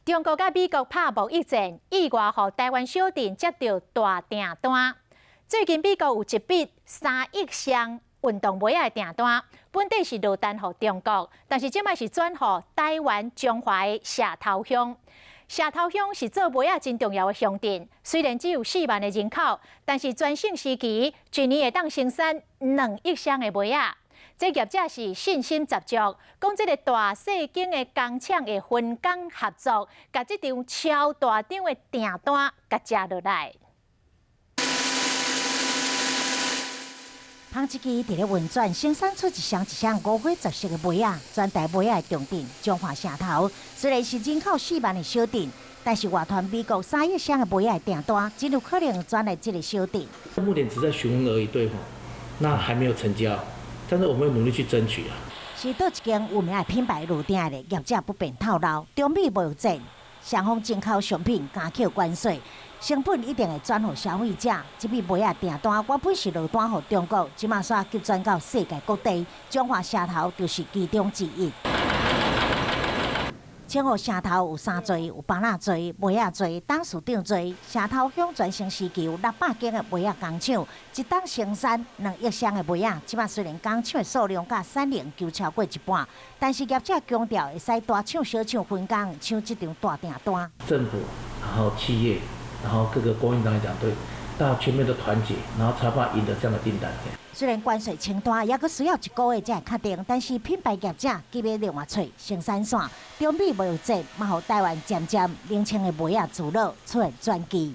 中国甲美国拍贸易战，意外互台湾小店接到大订单。最近美国有一笔3亿箱运动鞋的订单，本地是落单予中国，但是即摆是转予台湾中华的社头乡。社头乡是做鞋真重要的乡镇，虽然只有4万的人口，但是全盛时期一年会当生产2亿箱的鞋。这业者是信心十足，讲这个大细间的工厂会分工合作，把这张超大张的订单给接落来。纺织机伫咧运转，生产出一箱五花十色的鞋啊！全台鞋的重点，中华社头虽然是人口4万的小镇，但是外团美国3亿箱的鞋的订单，只有可能转来这个小镇。目前只在询问而已，对吼，那还没有成交。 但是我们会努力去争取啊！是倒一间有名的品牌入店的业者不便透露，中美贸易战，双方进口商品加扣关税，成本一定会转予消费者。这笔鞋仔订单原本是落单予中国，即马煞急转到世界各地，中华社头就是其中之一。清湖社头有衫做，有巴拉做，鞋仔做，董事长做。社头乡全盛时期有600间的鞋仔工厂，一档生产2亿箱的鞋仔。即马虽然工厂的数量甲产能就超过一半，但是业者强调会使大厂小厂分工抢这张大订单。政府，然后企业，然后各个供应商来讲，对，大家全面的团结，然后才把赢得这样的订单。 虽然关税清单也阁需要1个月才会确定，但是品牌业者急要另外找生产线。中美贸易战，嘛，互台湾渐渐年轻的鞋仔自落出现转机。